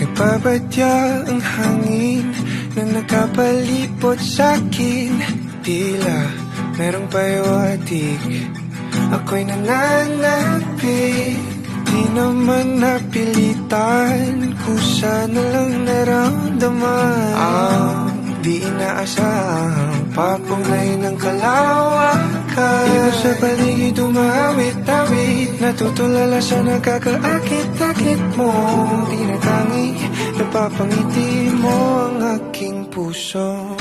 Nagpabadya ang hangin na nakapalipot sa'kin. Tila merong pahiwatig, ako'y nananapit. Di naman napilitan, kusa na lang naramdaman ang di inaasahang papunay ng kalawakan. Iba sa paligid umawit-awit, natutulala sa nakakaakit-akit mo. Tinatangi, napapangiti mo ang aking puso.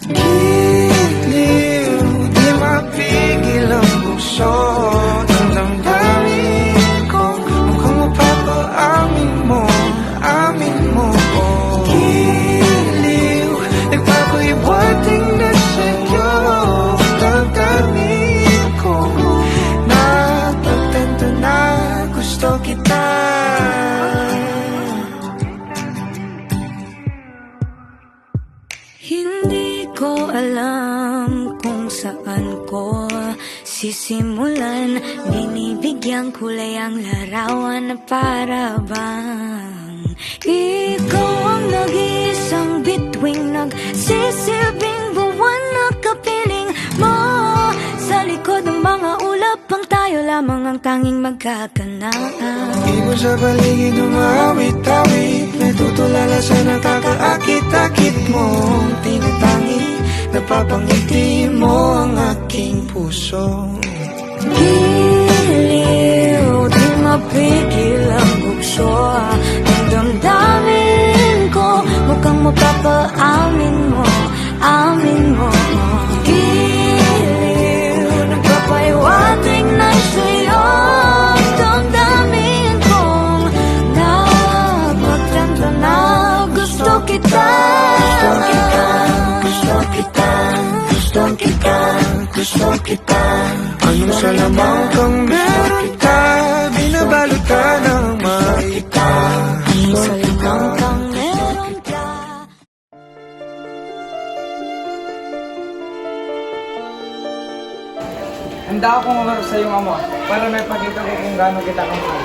Giliw, di mapigil ang puso ng damdamin ko. Mukhang mapapaamin mo, amin mo. Giliw, nagpapahiwating na sa'yo damdamin ko. Napagtanto na gusto kita. Hindi ko alam kung saan ko sisimulan. Binibigyan kulay ang larawan na para bang ikaw ang nag-iisang bituing, nagsisilbing buwan na kapiling mo. Sa likod ng mga ulap ang tayo lamang ang tanging magkakanaan. Iba sa paligid umawit-awit, natutulala sa nakakaakit-akit mo. Tinatangi, napapangiti mo ang aking puso. Giliw, di mapigil ang bukso ng damdamin ko. Mukhang mapapaamin mo, amin mo. Giliw, nagpapahiwatig na sa'yo damdamin kong napagtanto na gusto kita. Gusto kita, gusto kita, gusto kita, gusto kita. Anong salamang kang meron ka, binabalot ka ng makita. Anong salamang kang meron ka. Handa akong umarap sa iyong amo para may pakita ko kung gaano kita kamahal.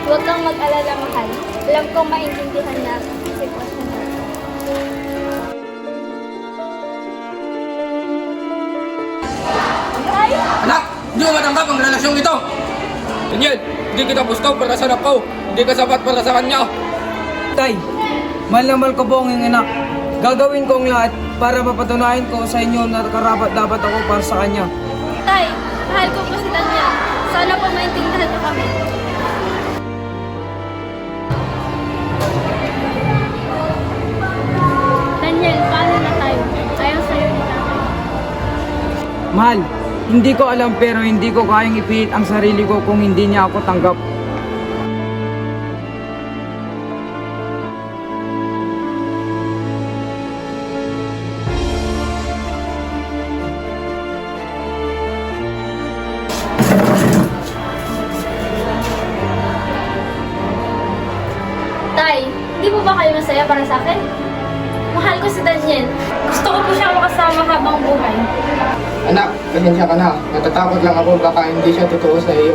Huwag kang mag-alala, mahal. Alam kong maintindihan na ang sitwasyon mo. Anak, hindi mo matanggap ang relasyong ito. Daniel, hindi kita gusto para sa anak ko. Hindi ka sapat para sa kanya. Tay, mahal na mahal ko po ang iyong anak. Gagawin ko ang lahat para mapatunayan ko sa inyo na karapat dapat ako para sa kanya. Tay, mahal ko po si Daniel. Sana po maintindihan niyo kami. Daniel, paano na tayo? Ayaw sa'yo ni tatay. Mahal, hindi ko alam pero hindi ko kayang ipilit ang sarili ko kung hindi niya ako tanggap. Tay, hindi po ba kayo masaya para sa akin? Mahal ko si Daniel. Gusto ko po siya makasama habang buhay. Anak, pasensya ka na. Natatakot lang ako baka hindi siya totoo sa iyo.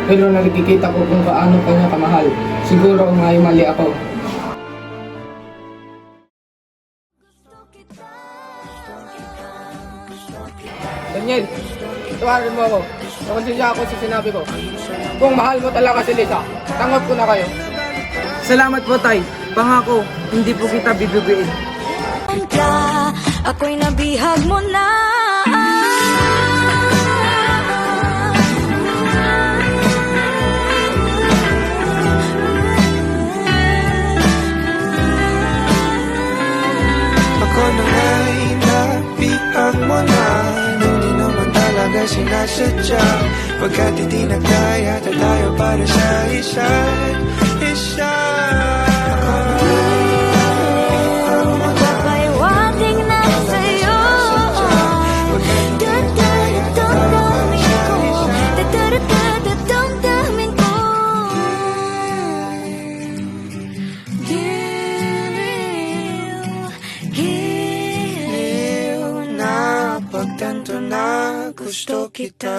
Pero nakikita ko kung paano kanya kamahal. Siguro may mali ako. Daniel, tuwarin mo ako. Nakonsensya ako sa sinabi ko. Kung mahal mo talaga si Lisa, tanggap ko na kayo. Salamat po, Tay. Pangako, hindi po kita bibiguin. Ako'y nabihag mo na. Ako na nga'y nabihag mo na, nung di naman talaga sinasadya. Pagkat hindi nagkaya tayo para sa isa't isa. Ako na nga'y gusto kita.